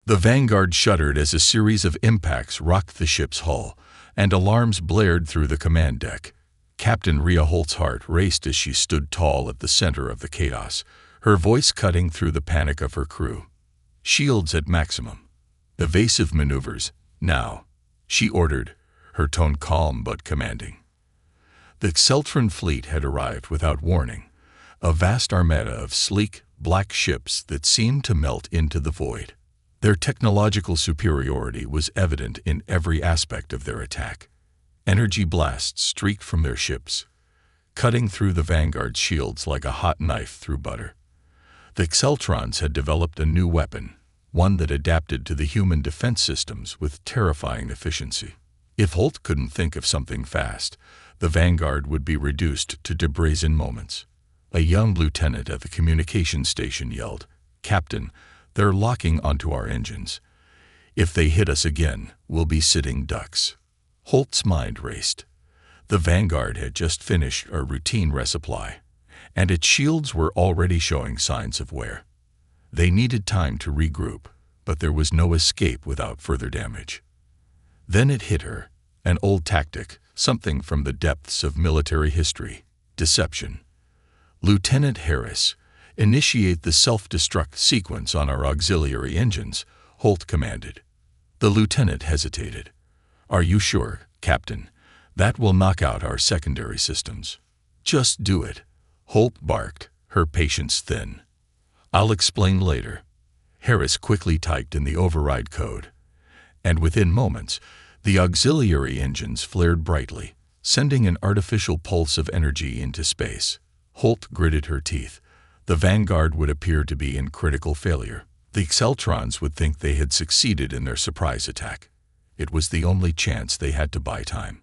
The Vanguard shuddered as a series of impacts rocked the ship's hull, and alarms blared through the command deck. Captain Rhea Holt's heart raced as she stood tall at the center of the chaos, her voice cutting through the panic of her crew. "Shields at maximum. Evasive maneuvers, now," she ordered, her tone calm but commanding. The Xeltran fleet had arrived without warning, a vast armada of sleek, black ships that seemed to melt into the void. Their technological superiority was evident in every aspect of their attack. Energy blasts streaked from their ships, cutting through the Vanguard's shields like a hot knife through butter. The Xeltrons had developed a new weapon, one that adapted to the human defense systems with terrifying efficiency. If Holt couldn't think of something fast, the Vanguard would be reduced to debris in moments. A young lieutenant at the communications station yelled, "Captain, they're locking onto our engines. If they hit us again, we'll be sitting ducks." Holt's mind raced. The Vanguard had just finished a routine resupply, and its shields were already showing signs of wear. They needed time to regroup, but there was no escape without further damage. Then it hit her, an old tactic, something from the depths of military history: deception. "Lieutenant Harris, initiate the self-destruct sequence on our auxiliary engines," Holt commanded. The lieutenant hesitated. "Are you sure, Captain? That will knock out our secondary systems." "Just do it," Holt barked, her patience thin. "I'll explain later." Harris quickly typed in the override code, and within moments, the auxiliary engines flared brightly, sending an artificial pulse of energy into space. Holt gritted her teeth. The Vanguard would appear to be in critical failure. The Xeltrons would think they had succeeded in their surprise attack. It was the only chance they had to buy time.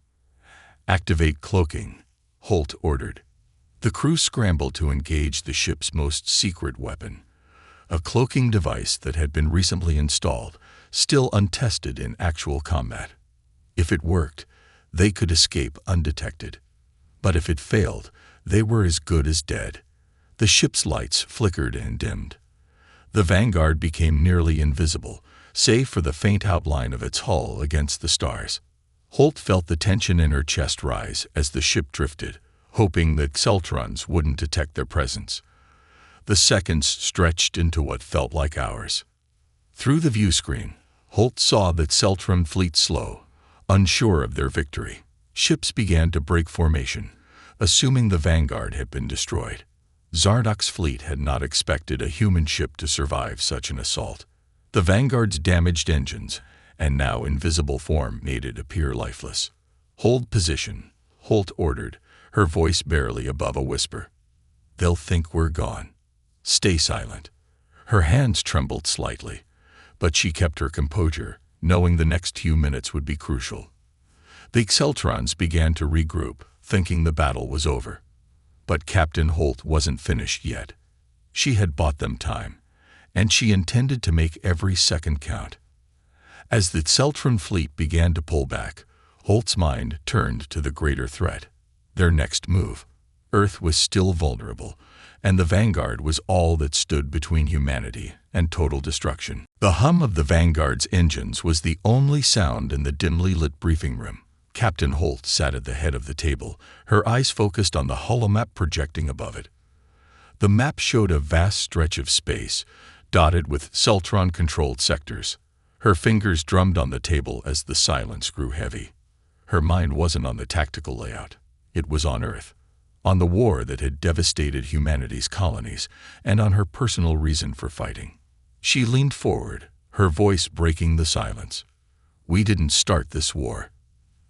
"Activate cloaking," Holt ordered. The crew scrambled to engage the ship's most secret weapon, a cloaking device that had been recently installed, still untested in actual combat. If it worked, they could escape undetected. But if it failed, they were as good as dead. The ship's lights flickered and dimmed. The Vanguard became nearly invisible, save for the faint outline of its hull against the stars. Holt felt the tension in her chest rise as the ship drifted, hoping that Xeltrons wouldn't detect their presence. The seconds stretched into what felt like hours. Through the view screen, Holt saw that Xeltran fleet slow, unsure of their victory. Ships began to break formation, assuming the Vanguard had been destroyed. Zardok's fleet had not expected a human ship to survive such an assault. The Vanguard's damaged engines, and now invisible form, made it appear lifeless. "Hold position," Holt ordered, her voice barely above a whisper. "They'll think we're gone. Stay silent." Her hands trembled slightly, but she kept her composure, knowing the next few minutes would be crucial. The Xeltrons began to regroup, thinking the battle was over. But Captain Holt wasn't finished yet. She had bought them time, and she intended to make every second count. As the Xeltran fleet began to pull back, Holt's mind turned to the greater threat. Their next move. Earth was still vulnerable, and the Vanguard was all that stood between humanity and total destruction. The hum of the Vanguard's engines was the only sound in the dimly lit briefing room. Captain Holt sat at the head of the table, her eyes focused on the holomap projecting above it. The map showed a vast stretch of space, dotted with Xeltron-controlled sectors. Her fingers drummed on the table as the silence grew heavy. Her mind wasn't on the tactical layout. It was on Earth, on the war that had devastated humanity's colonies, and on her personal reason for fighting. She leaned forward, her voice breaking the silence. "We didn't start this war.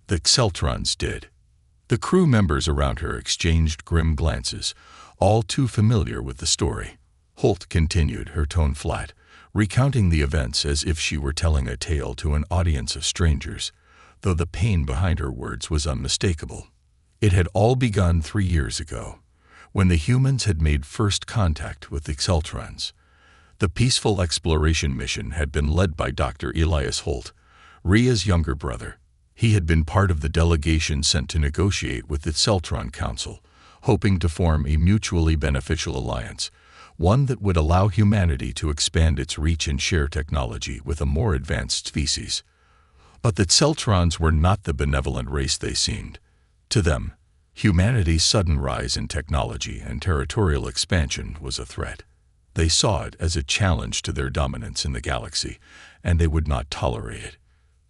The Xeltrons did." The crew members around her exchanged grim glances, all too familiar with the story. Holt continued, her tone flat, recounting the events as if she were telling a tale to an audience of strangers, though the pain behind her words was unmistakable. It had all begun 3 years ago, when the humans had made first contact with the Xeltrons. The peaceful exploration mission had been led by Dr. Elias Holt, Rhea's younger brother. He had been part of the delegation sent to negotiate with the Xeltron Council, hoping to form a mutually beneficial alliance, one that would allow humanity to expand its reach and share technology with a more advanced species. But the Celtrons were not the benevolent race they seemed. To them, humanity's sudden rise in technology and territorial expansion was a threat. They saw it as a challenge to their dominance in the galaxy, and they would not tolerate it.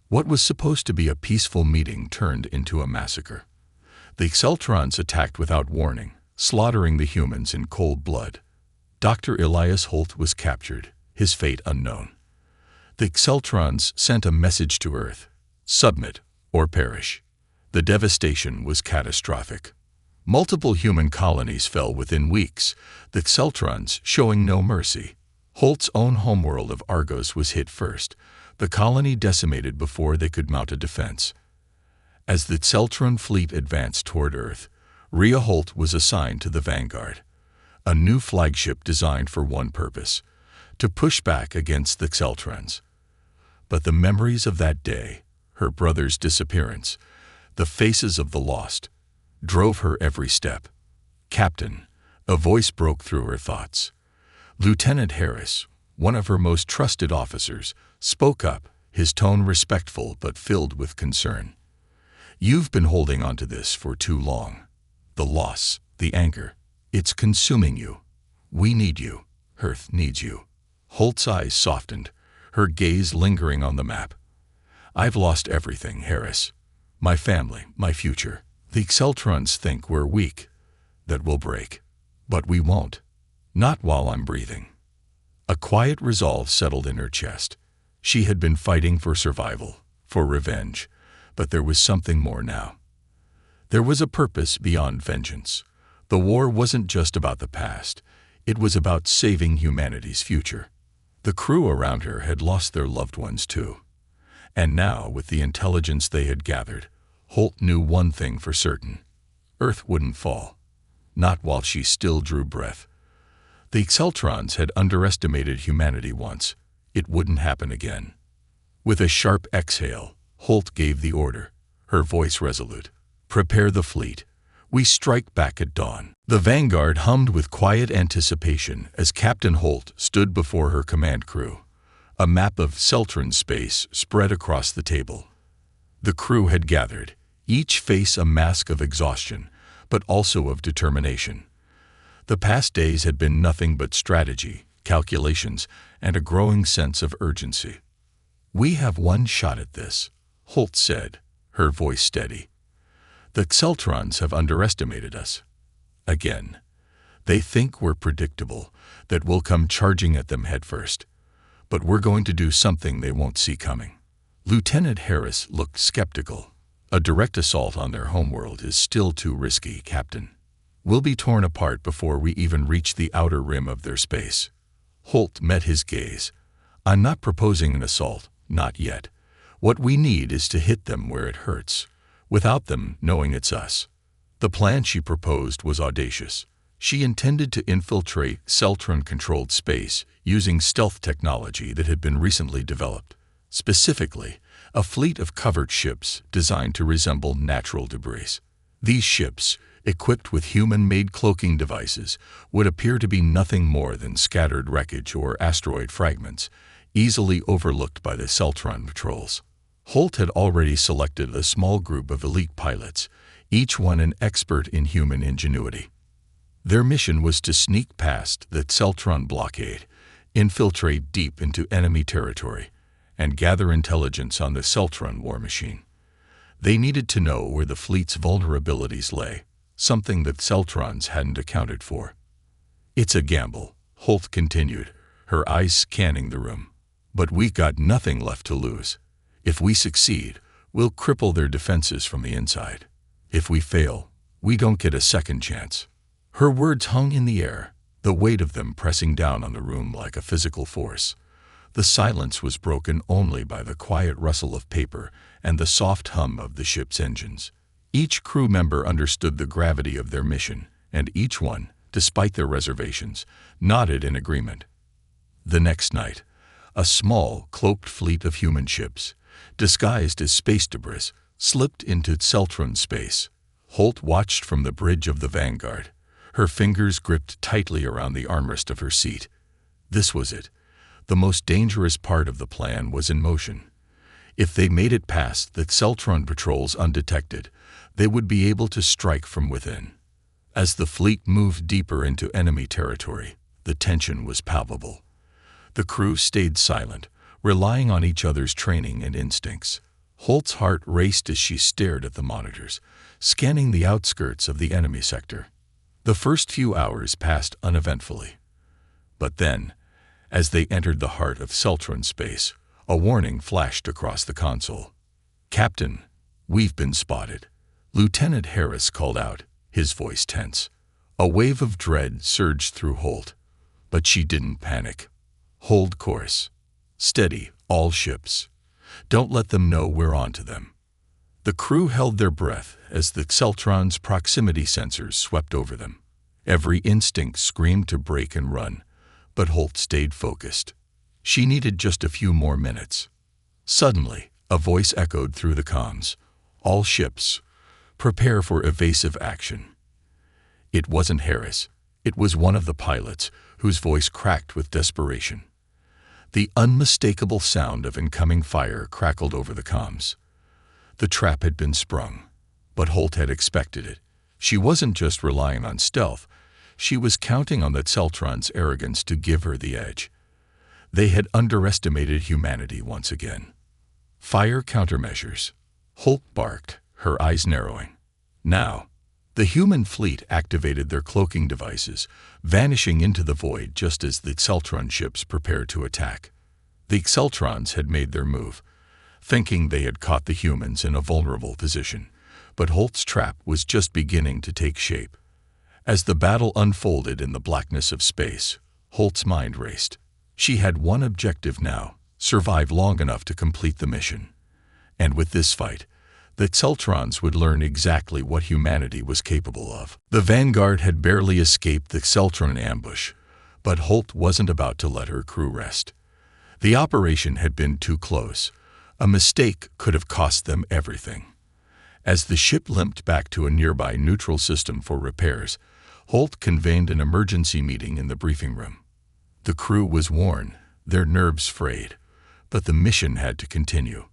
What was supposed to be a peaceful meeting turned into a massacre. The Celtrons attacked without warning, slaughtering the humans in cold blood. Dr. Elias Holt was captured, his fate unknown. The Celtrons sent a message to Earth: submit or perish. The devastation was catastrophic. Multiple human colonies fell within weeks, the Celtrons showing no mercy. Holt's own homeworld of Argos was hit first, the colony decimated before they could mount a defense. As the Celtron fleet advanced toward Earth, Rhea Holt was assigned to the Vanguard, a new flagship designed for one purpose: to push back against the Celtrons. But the memories of that day, her brother's disappearance, the faces of the lost, drove her every step. "Captain," a voice broke through her thoughts. Lieutenant Harris, one of her most trusted officers, spoke up, his tone respectful but filled with concern. "You've been holding on to this for too long. The loss, the anger, it's consuming you. We need you. Earth needs you." Holt's eyes softened, her gaze lingering on the map. "I've lost everything, Harris. My family, my future. The Celtrons think we're weak, that we'll break. But we won't. Not while I'm breathing." A quiet resolve settled in her chest. She had been fighting for survival, for revenge, but there was something more now. There was a purpose beyond vengeance. The war wasn't just about the past, it was about saving humanity's future. The crew around her had lost their loved ones too. And now, with the intelligence they had gathered, Holt knew one thing for certain: Earth wouldn't fall. Not while she still drew breath. The Celtrons had underestimated humanity once. It wouldn't happen again. With a sharp exhale, Holt gave the order, her voice resolute: "Prepare the fleet. We strike back at dawn." The Vanguard hummed with quiet anticipation as Captain Holt stood before her command crew. A map of Celtron space spread across the table. The crew had gathered, each face a mask of exhaustion, but also of determination. The past days had been nothing but strategy, calculations, and a growing sense of urgency. "We have one shot at this," Holt said, her voice steady. "The Celtrons have underestimated us. Again. They think we're predictable, that we'll come charging at them headfirst. But we're going to do something they won't see coming." Lieutenant Harris looked skeptical. "A direct assault on their homeworld is still too risky, Captain. We'll be torn apart before we even reach the outer rim of their space." Holt met his gaze. "I'm not proposing an assault, not yet. What we need is to hit them where it hurts, without them knowing it's us." The plan she proposed was audacious. She intended to infiltrate Celtron-controlled space using stealth technology that had been recently developed. Specifically, a fleet of covered ships designed to resemble natural debris. These ships, equipped with human-made cloaking devices, would appear to be nothing more than scattered wreckage or asteroid fragments, easily overlooked by the Celtron patrols. Holt had already selected a small group of elite pilots, each one an expert in human ingenuity. Their mission was to sneak past the Celtron blockade, infiltrate deep into enemy territory, and gather intelligence on the Celtron war machine. They needed to know where the fleet's vulnerabilities lay, something that Celtrons hadn't accounted for. "It's a gamble," Holt continued, her eyes scanning the room. "But we got nothing left to lose. If we succeed, we'll cripple their defenses from the inside. If we fail, we don't get a second chance." Her words hung in the air, the weight of them pressing down on the room like a physical force. The silence was broken only by the quiet rustle of paper and the soft hum of the ship's engines. Each crew member understood the gravity of their mission, and each one, despite their reservations, nodded in agreement. The next night, a small, cloaked fleet of human ships, disguised as space debris, slipped into Celtron space. Holt watched from the bridge of the Vanguard, Her fingers gripped tightly around the armrest of her seat. This was it. The most dangerous part of the plan was in motion. If they made it past the Celtron patrols undetected, they would be able to strike from within. As the fleet moved deeper into enemy territory, the tension was palpable. The crew stayed silent, relying on each other's training and instincts. Holt's heart raced as she stared at the monitors, scanning the outskirts of the enemy sector. The first few hours passed uneventfully. But then, as they entered the heart of Celtron space, a warning flashed across the console. "Captain, we've been spotted," Lieutenant Harris called out, his voice tense. A wave of dread surged through Holt, but she didn't panic. "Hold course. Steady, all ships. Don't let them know we're onto them." The crew held their breath as the Celtron's proximity sensors swept over them. Every instinct screamed to break and run, but Holt stayed focused. She needed just a few more minutes. Suddenly, a voice echoed through the comms. "All ships, prepare for evasive action." It wasn't Harris. It was one of the pilots, whose voice cracked with desperation. The unmistakable sound of incoming fire crackled over the comms. The trap had been sprung, but Holt had expected it. She wasn't just relying on stealth. She was counting on the Celtron's arrogance to give her the edge. They had underestimated humanity once again. "Fire countermeasures," Holt barked, her eyes narrowing. Now, the human fleet activated their cloaking devices, vanishing into the void just as the Celtron ships prepared to attack. The Celtrons had made their move, thinking they had caught the humans in a vulnerable position, but Holt's trap was just beginning to take shape. As the battle unfolded in the blackness of space, Holt's mind raced. She had one objective now: survive long enough to complete the mission. And with this fight, the Celtrons would learn exactly what humanity was capable of. The Vanguard had barely escaped the Celtron ambush, but Holt wasn't about to let her crew rest. The operation had been too close. A mistake could have cost them everything. As the ship limped back to a nearby neutral system for repairs, Holt convened an emergency meeting in the briefing room. The crew was worn, their nerves frayed, but the mission had to continue.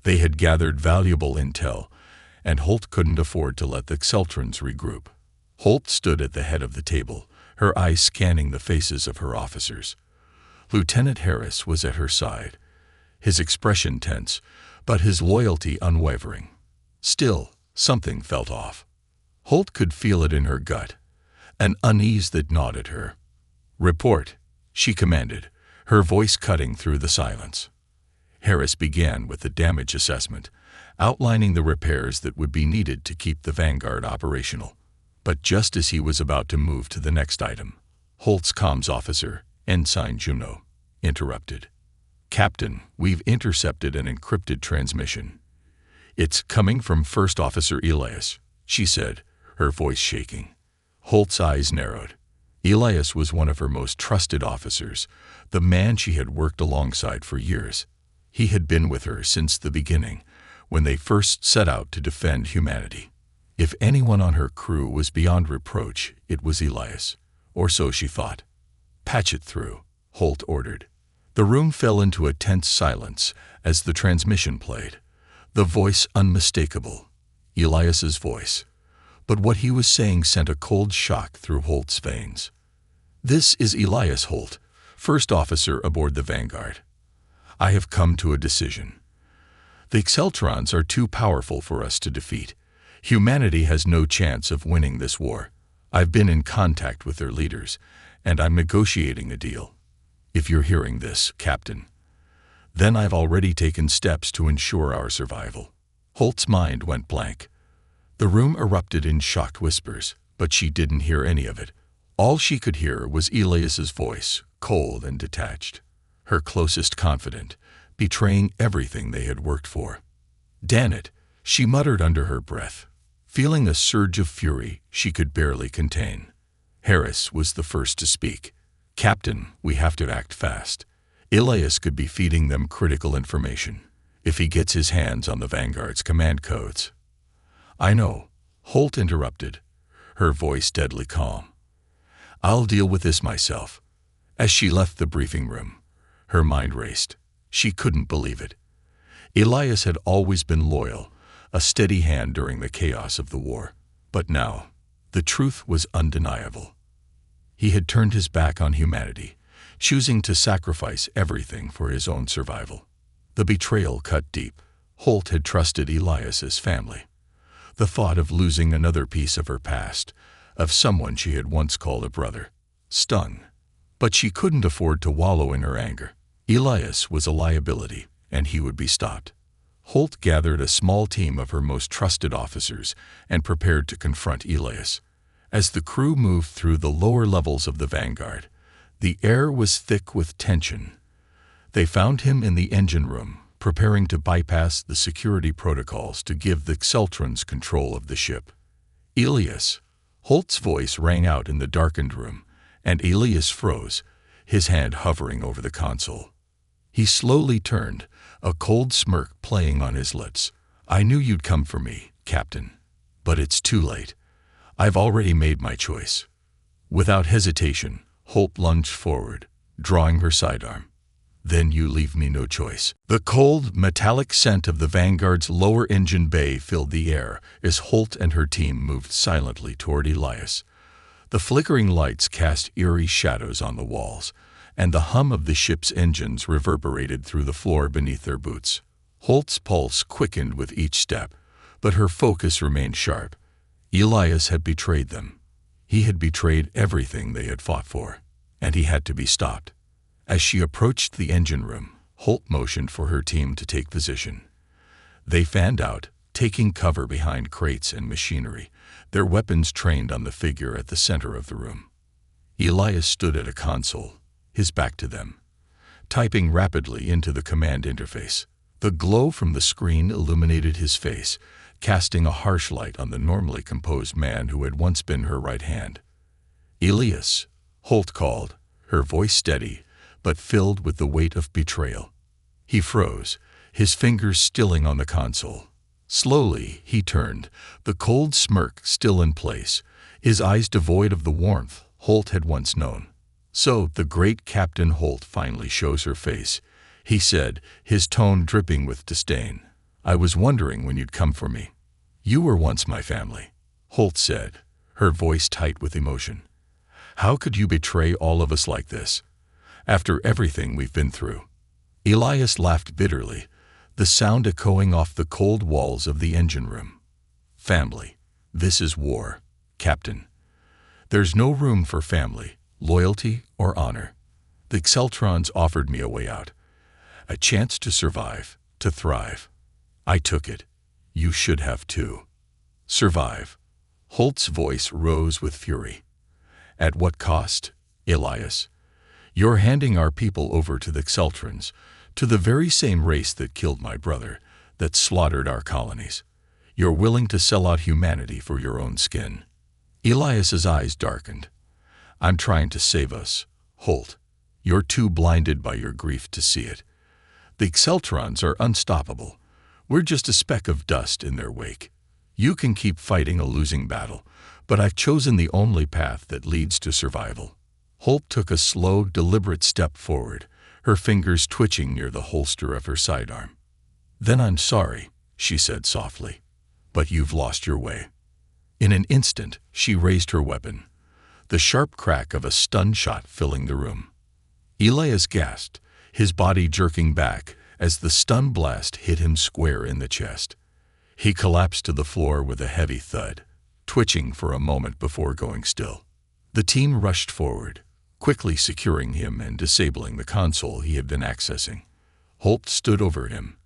They had gathered valuable intel, and Holt couldn't afford to let the Celtrons regroup. Holt stood at the head of the table, her eyes scanning the faces of her officers. Lieutenant Harris was at her side, his expression tense, but his loyalty unwavering. Still, something felt off. Holt could feel it in her gut, an unease that gnawed at her. "Report," she commanded, her voice cutting through the silence. Harris began with the damage assessment, outlining the repairs that would be needed to keep the Vanguard operational. But just as he was about to move to the next item, Holt's comms officer, Ensign Juno, interrupted. "Captain, we've intercepted an encrypted transmission. It's coming from First Officer Elias," she said, her voice shaking. Holt's eyes narrowed. Elias was one of her most trusted officers, the man she had worked alongside for years. He had been with her since the beginning, when they first set out to defend humanity. If anyone on her crew was beyond reproach, it was Elias, or so she thought. "Patch it through," Holt ordered. The room fell into a tense silence as the transmission played, the voice unmistakable, Elias's voice. But what he was saying sent a cold shock through Holt's veins. "This is Elias Holt, first officer aboard the Vanguard. I have come to a decision. The Celtrons are too powerful for us to defeat. Humanity has no chance of winning this war. I've been in contact with their leaders, and I'm negotiating a deal. If you're hearing this, Captain, then I've already taken steps to ensure our survival." Holt's mind went blank. The room erupted in shocked whispers, but she didn't hear any of it. All she could hear was Elias's voice, cold and detached, her closest confidant, betraying everything they had worked for. "Damn it," she muttered under her breath, feeling a surge of fury she could barely contain. Harris was the first to speak. "Captain, we have to act fast. Elias could be feeding them critical information if he gets his hands on the Vanguard's command codes." "I know," Holt interrupted, her voice deadly calm. "I'll deal with this myself." As she left the briefing room, her mind raced. She couldn't believe it. Elias had always been loyal, a steady hand during the chaos of the war. But now, the truth was undeniable. He had turned his back on humanity, choosing to sacrifice everything for his own survival. The betrayal cut deep. Holt had trusted Elias's family. The thought of losing another piece of her past, of someone she had once called a brother, stung. But she couldn't afford to wallow in her anger. Elias was a liability, and he would be stopped. Holt gathered a small team of her most trusted officers and prepared to confront Elias. As the crew moved through the lower levels of the Vanguard, the air was thick with tension. They found him in the engine room, preparing to bypass the security protocols to give the Xeltrans control of the ship. "Elias!" Holt's voice rang out in the darkened room, and Elias froze, his hand hovering over the console. He slowly turned, a cold smirk playing on his lips. "I knew you'd come for me, Captain. But it's too late. I've already made my choice." Without hesitation, Holt lunged forward, drawing her sidearm. "Then you leave me no choice." The cold, metallic scent of the Vanguard's lower engine bay filled the air as Holt and her team moved silently toward Elias. The flickering lights cast eerie shadows on the walls, and the hum of the ship's engines reverberated through the floor beneath their boots. Holt's pulse quickened with each step, but her focus remained sharp. Elias had betrayed them. He had betrayed everything they had fought for, and he had to be stopped. As she approached the engine room, Holt motioned for her team to take position. They fanned out, taking cover behind crates and machinery, their weapons trained on the figure at the center of the room. Elias stood at a console, his back to them, typing rapidly into the command interface. The glow from the screen illuminated his face, casting a harsh light on the normally composed man who had once been her right hand. "Elias," Holt called, her voice steady, but filled with the weight of betrayal. He froze, his fingers stilling on the console. Slowly, he turned, the cold smirk still in place, his eyes devoid of the warmth Holt had once known. "So, the great Captain Holt finally shows her face," he said, his tone dripping with disdain. "I was wondering when you'd come for me." "You were once my family," Holt said, her voice tight with emotion. "How could you betray all of us like this? After everything we've been through." Elias laughed bitterly, the sound echoing off the cold walls of the engine room. "Family. This is war, Captain. There's no room for family, loyalty, or honor. The Xeltrans offered me a way out, a chance to survive, to thrive. I took it. You should have too." "Survive." Holt's voice rose with fury. "At what cost, Elias? You're handing our people over to the Xeltrans, to the very same race that killed my brother, that slaughtered our colonies. You're willing to sell out humanity for your own skin." Elias's eyes darkened. "I'm trying to save us, Holt. You're too blinded by your grief to see it. The Xeltrans are unstoppable. We're just a speck of dust in their wake. You can keep fighting a losing battle, but I've chosen the only path that leads to survival." Holt took a slow, deliberate step forward, her fingers twitching near the holster of her sidearm. "Then I'm sorry," she said softly, "but you've lost your way." In an instant, she raised her weapon, the sharp crack of a stun shot filling the room. Elias gasped, his body jerking back as the stun blast hit him square in the chest. He collapsed to the floor with a heavy thud, twitching for a moment before going still. The team rushed forward, quickly securing him and disabling the console he had been accessing. Holt stood over him,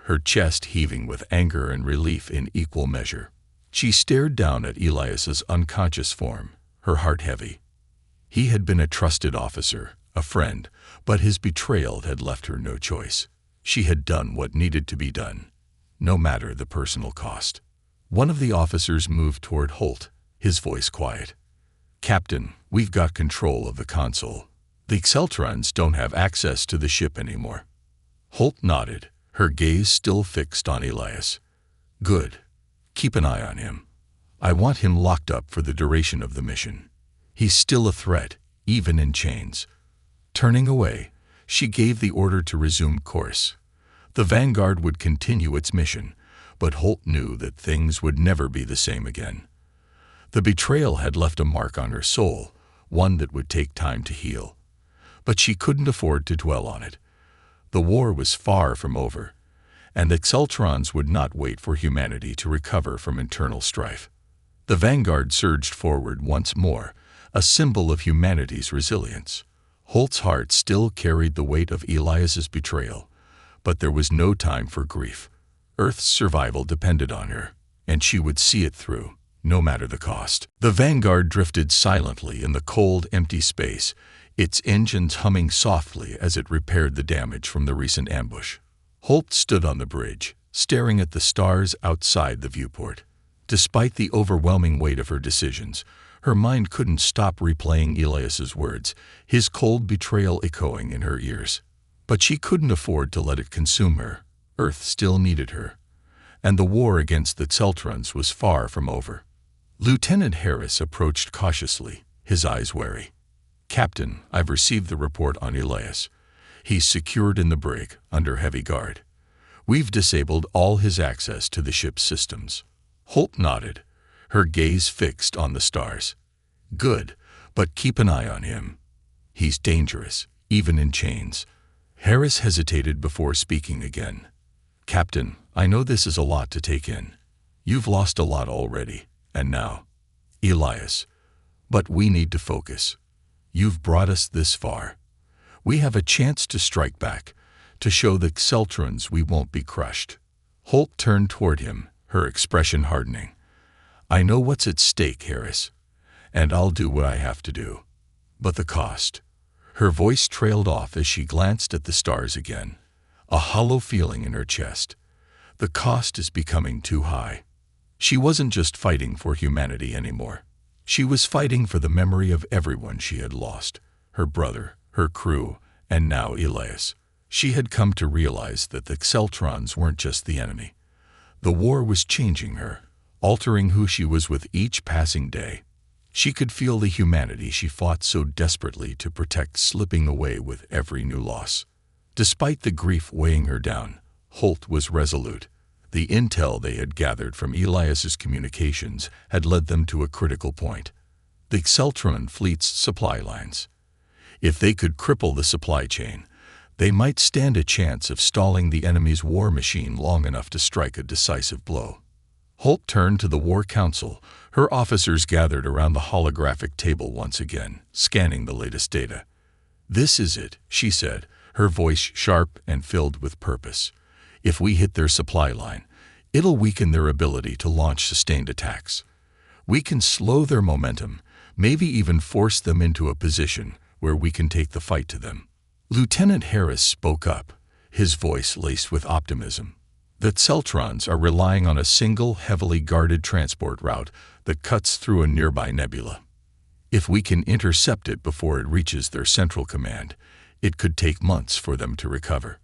her chest heaving with anger and relief in equal measure. She stared down at Elias's unconscious form, her heart heavy. He had been a trusted officer, a friend, but his betrayal had left her no choice. She had done what needed to be done, no matter the personal cost. One of the officers moved toward Holt, his voice quiet. "Captain, we've got control of the console. The Xeltrans don't have access to the ship anymore." Holt nodded, her gaze still fixed on Elias. "Good. Keep an eye on him. I want him locked up for the duration of the mission. He's still a threat, even in chains." Turning away, she gave the order to resume course. The Vanguard would continue its mission, but Holt knew that things would never be the same again. The betrayal had left a mark on her soul, one that would take time to heal. But she couldn't afford to dwell on it. The war was far from over, and the Xeltrons would not wait for humanity to recover from internal strife. The Vanguard surged forward once more, a symbol of humanity's resilience. Holt's heart still carried the weight of Elias's betrayal, but there was no time for grief. Earth's survival depended on her, and she would see it through, no matter the cost. The Vanguard drifted silently in the cold, empty space, its engines humming softly as it repaired the damage from the recent ambush. Holt stood on the bridge, staring at the stars outside the viewport. Despite the overwhelming weight of her decisions, her mind couldn't stop replaying Elias's words, his cold betrayal echoing in her ears. But she couldn't afford to let it consume her. Earth still needed her, and the war against the Xeltrons was far from over. Lieutenant Harris approached cautiously, his eyes wary. "Captain, I've received the report on Elias. He's secured in the brig, under heavy guard. We've disabled all his access to the ship's systems." Holt nodded, her gaze fixed on the stars. "Good, but keep an eye on him. He's dangerous, even in chains." Harris hesitated before speaking again. "Captain, I know this is a lot to take in. You've lost a lot already, and now, Elias. But we need to focus. You've brought us this far. We have a chance to strike back, to show the Xeltrons we won't be crushed." Holt turned toward him, her expression hardening. "I know what's at stake, Harris, and I'll do what I have to do. But the cost." Her voice trailed off as she glanced at the stars again, a hollow feeling in her chest. The cost is becoming too high. She wasn't just fighting for humanity anymore. She was fighting for the memory of everyone she had lost, her brother, her crew, and now Elias. She had come to realize that the Xeltrons weren't just the enemy. The war was changing her, altering who she was with each passing day. She could feel the humanity she fought so desperately to protect slipping away with every new loss. Despite the grief weighing her down, Holt was resolute. The intel they had gathered from Elias's communications had led them to a critical point: the Xeltron fleet's supply lines. If they could cripple the supply chain, they might stand a chance of stalling the enemy's war machine long enough to strike a decisive blow. Holt turned to the War Council. Her officers gathered around the holographic table once again, scanning the latest data. "This is it," she said, her voice sharp and filled with purpose. "If we hit their supply line, it'll weaken their ability to launch sustained attacks. We can slow their momentum, maybe even force them into a position where we can take the fight to them." Lieutenant Harris spoke up, his voice laced with optimism. "The Xeltrons are relying on a single, heavily guarded transport route that cuts through a nearby nebula. If we can intercept it before it reaches their central command, it could take months for them to recover."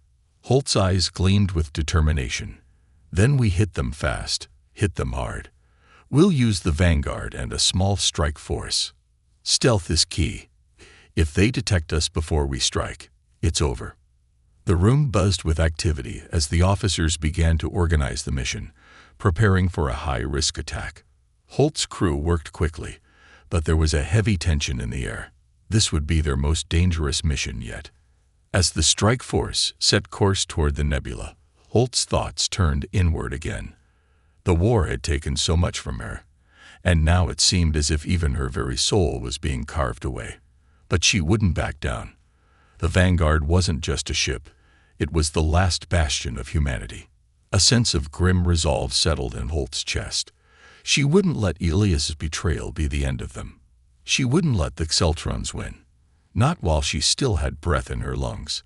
Holt's eyes gleamed with determination. "Then we hit them fast, hit them hard. We'll use the Vanguard and a small strike force. Stealth is key. If they detect us before we strike, it's over." The room buzzed with activity as the officers began to organize the mission, preparing for a high-risk attack. Holt's crew worked quickly, but there was a heavy tension in the air. This would be their most dangerous mission yet. As the strike force set course toward the nebula, Holt's thoughts turned inward again. The war had taken so much from her, and now it seemed as if even her very soul was being carved away. But she wouldn't back down. The Vanguard wasn't just a ship, it was the last bastion of humanity. A sense of grim resolve settled in Holt's chest. She wouldn't let Elias's betrayal be the end of them. She wouldn't let the Xeltrons win. Not while she still had breath in her lungs.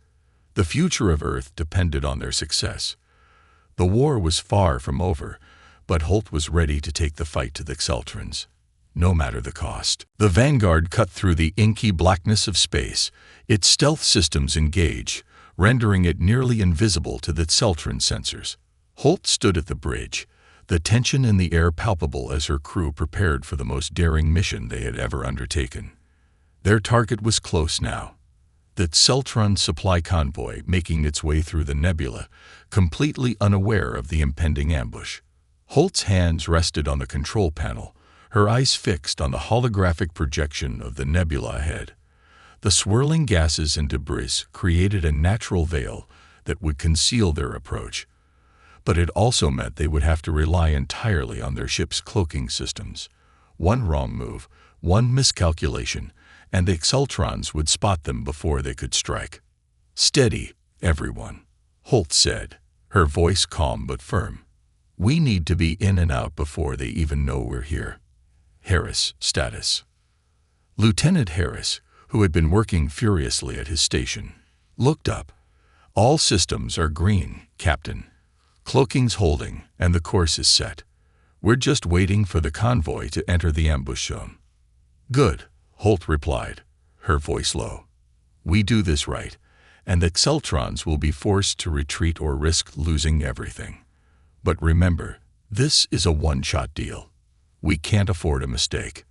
The future of Earth depended on their success. The war was far from over, but Holt was ready to take the fight to the Xeltrons, no matter the cost. The Vanguard cut through the inky blackness of space, its stealth systems engaged, rendering it nearly invisible to the Xeltron sensors. Holt stood at the bridge, the tension in the air palpable as her crew prepared for the most daring mission they had ever undertaken. Their target was close now. The Celtron supply convoy making its way through the nebula, completely unaware of the impending ambush. Holt's hands rested on the control panel, her eyes fixed on the holographic projection of the nebula ahead. The swirling gases and debris created a natural veil that would conceal their approach, but it also meant they would have to rely entirely on their ship's cloaking systems. One wrong move, one miscalculation, and the Celtrons would spot them before they could strike. "Steady, everyone," Holt said, her voice calm but firm. "We need to be in and out before they even know we're here." Harris, status. Lieutenant Harris, who had been working furiously at his station, looked up. "All systems are green, Captain. Cloaking's holding, and the course is set. We're just waiting for the convoy to enter the ambush zone." "Good," Holt replied, her voice low. "We do this right, and the Celtrons will be forced to retreat or risk losing everything. But remember, this is a one-shot deal. We can't afford a mistake."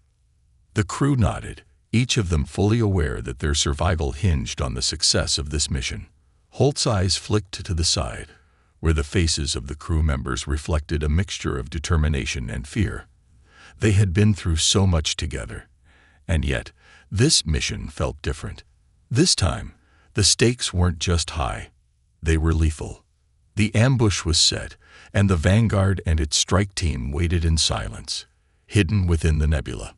The crew nodded, each of them fully aware that their survival hinged on the success of this mission. Holt's eyes flicked to the side, where the faces of the crew members reflected a mixture of determination and fear. They had been through so much together, and yet this mission felt different. This time, the stakes weren't just high, they were lethal. The ambush was set, and the Vanguard and its strike team waited in silence, hidden within the nebula.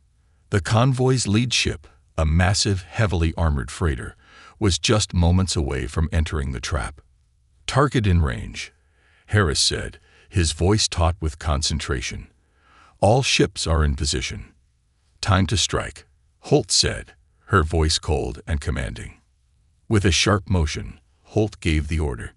The convoy's lead ship, a massive, heavily armored freighter, was just moments away from entering the trap. "Target in range," Harris said, his voice taut with concentration. "All ships are in position." "Time to strike," Holt said, her voice cold and commanding. With a sharp motion, Holt gave the order.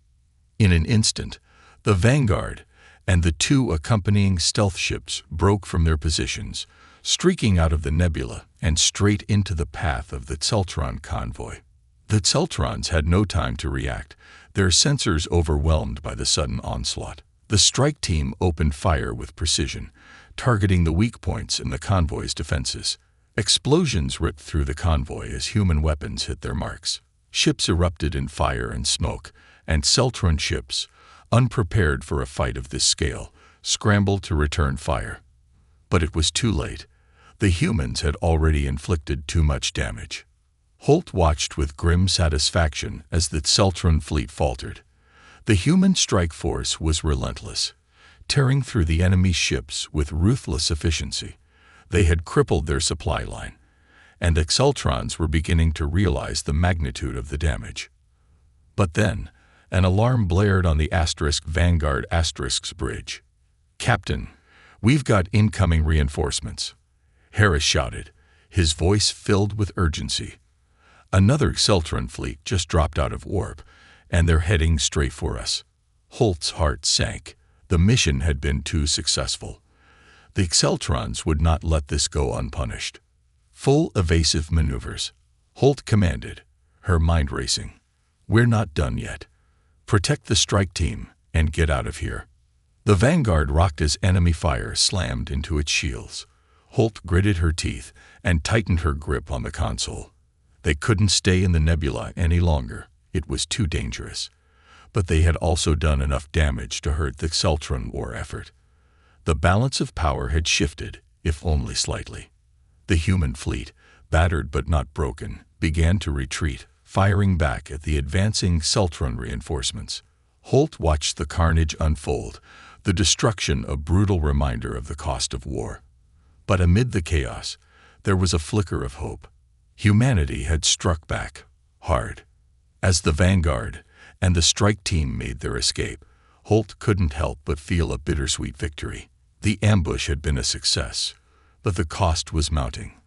In an instant, the Vanguard and the two accompanying stealth ships broke from their positions, streaking out of the nebula and straight into the path of the Celtron convoy. The Celtrons had no time to react, their sensors overwhelmed by the sudden onslaught. The strike team opened fire with precision, targeting the weak points in the convoy's defenses. Explosions ripped through the convoy as human weapons hit their marks. Ships erupted in fire and smoke, and Celtron ships, unprepared for a fight of this scale, scrambled to return fire. But it was too late. The humans had already inflicted too much damage. Holt watched with grim satisfaction as the Celtron fleet faltered. The human strike force was relentless, tearing through the enemy's ships with ruthless efficiency. They had crippled their supply line, and the Celtrons were beginning to realize the magnitude of the damage. But then, an alarm blared on the Vanguard bridge. "Captain, we've got incoming reinforcements," Harris shouted, his voice filled with urgency. "Another Celtron fleet just dropped out of warp, and they're heading straight for us." Holt's heart sank. The mission had been too successful. The Celtrons would not let this go unpunished. "Full evasive maneuvers," Holt commanded, her mind racing. "We're not done yet. Protect the strike team and get out of here." The Vanguard rocked as enemy fire slammed into its shields. Holt gritted her teeth and tightened her grip on the console. They couldn't stay in the nebula any longer. It was too dangerous. But they had also done enough damage to hurt the Celtron war effort. The balance of power had shifted, if only slightly. The human fleet, battered but not broken, began to retreat, firing back at the advancing Celtron reinforcements. Holt watched the carnage unfold, the destruction a brutal reminder of the cost of war. But amid the chaos, there was a flicker of hope. Humanity had struck back, hard. As the Vanguard and the strike team made their escape, Holt couldn't help but feel a bittersweet victory. The ambush had been a success, but the cost was mounting.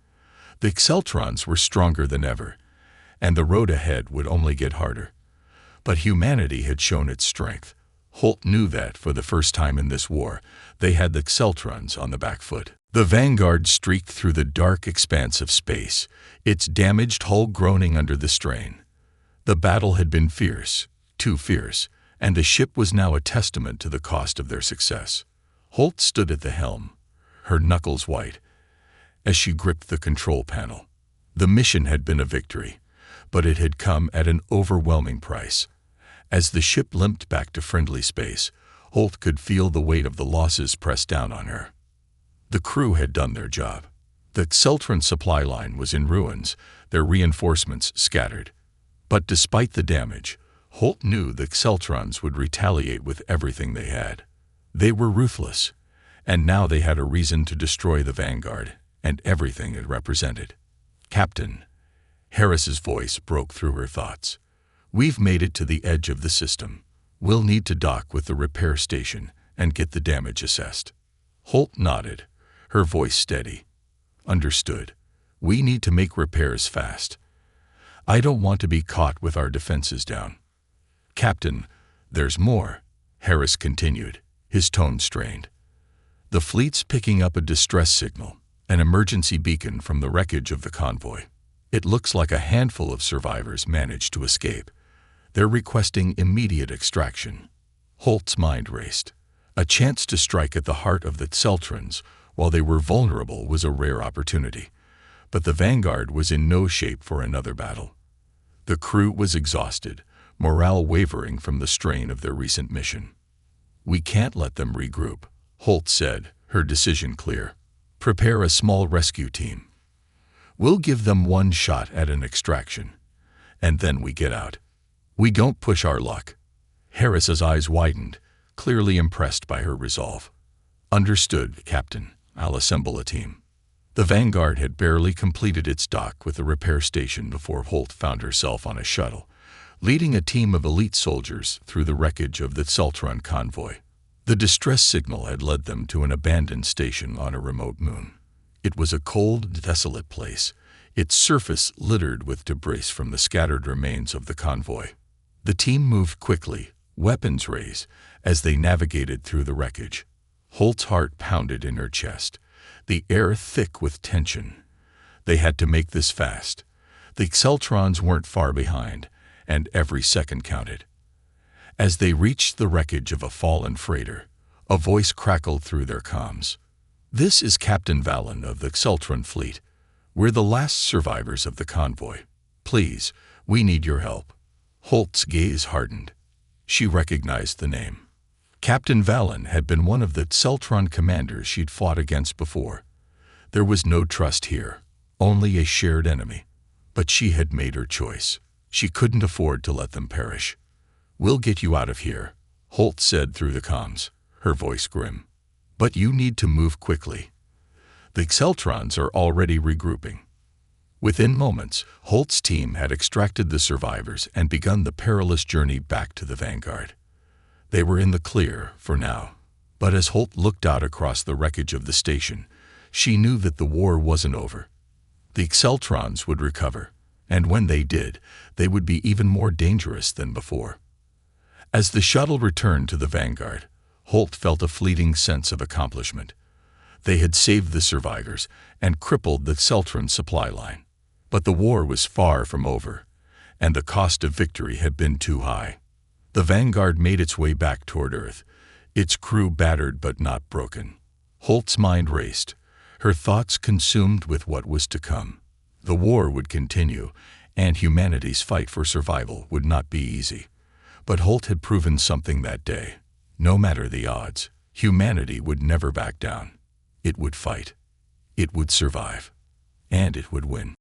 The Celtrons were stronger than ever, and the road ahead would only get harder. But humanity had shown its strength. Holt knew that, for the first time in this war, they had the Celtrons on the back foot. The Vanguard streaked through the dark expanse of space, its damaged hull groaning under the strain. The battle had been fierce, too fierce, and the ship was now a testament to the cost of their success. Holt stood at the helm, her knuckles white, as she gripped the control panel. The mission had been a victory, but it had come at an overwhelming price. As the ship limped back to friendly space, Holt could feel the weight of the losses press down on her. The crew had done their job. The Xeltran supply line was in ruins, their reinforcements scattered. But despite the damage, Holt knew the Xeltrons would retaliate with everything they had. They were ruthless, and now they had a reason to destroy the Vanguard and everything it represented. "Captain," Harris's voice broke through her thoughts. "We've made it to the edge of the system. We'll need to dock with the repair station and get the damage assessed." Holt nodded, her voice steady. "Understood. We need to make repairs fast. I don't want to be caught with our defenses down." "Captain, there's more," Harris continued, his tone strained. "The fleet's picking up a distress signal, an emergency beacon from the wreckage of the convoy. It looks like a handful of survivors managed to escape. They're requesting immediate extraction." Holt's mind raced. A chance to strike at the heart of the Xeltrans while they were vulnerable was a rare opportunity. But the Vanguard was in no shape for another battle. The crew was exhausted, morale wavering from the strain of their recent mission. "We can't let them regroup," Holt said, her decision clear. "Prepare a small rescue team. We'll give them one shot at an extraction, and then we get out. We don't push our luck." Harris's eyes widened, clearly impressed by her resolve. "Understood, Captain. I'll assemble a team." The Vanguard had barely completed its dock with the repair station before Holt found herself on a shuttle, leading a team of elite soldiers through the wreckage of the Xeltran convoy. The distress signal had led them to an abandoned station on a remote moon. It was a cold, desolate place, its surface littered with debris from the scattered remains of the convoy. The team moved quickly, weapons raised, as they navigated through the wreckage. Holt's heart pounded in her chest, the air thick with tension. They had to make this fast. The Xeltrons weren't far behind, and every second counted. As they reached the wreckage of a fallen freighter, a voice crackled through their comms. "This is Captain Valen of the Xeltran fleet. We're the last survivors of the convoy. Please, we need your help." Holt's gaze hardened. She recognized the name. Captain Valen had been one of the Xeltran commanders she'd fought against before. There was no trust here, only a shared enemy. But she had made her choice. She couldn't afford to let them perish. "We'll get you out of here," Holt said through the comms, her voice grim. "But you need to move quickly. The Xeltrons are already regrouping." Within moments, Holt's team had extracted the survivors and begun the perilous journey back to the Vanguard. They were in the clear for now, but as Holt looked out across the wreckage of the station, she knew that the war wasn't over. The Xeltrons would recover, and when they did, they would be even more dangerous than before. As the shuttle returned to the Vanguard, Holt felt a fleeting sense of accomplishment. They had saved the survivors and crippled the Xeltran supply line. But the war was far from over, and the cost of victory had been too high. The Vanguard made its way back toward Earth, its crew battered but not broken. Holt's mind raced, her thoughts consumed with what was to come. The war would continue, and humanity's fight for survival would not be easy. But Holt had proven something that day. No matter the odds, humanity would never back down. It would fight. It would survive. And it would win.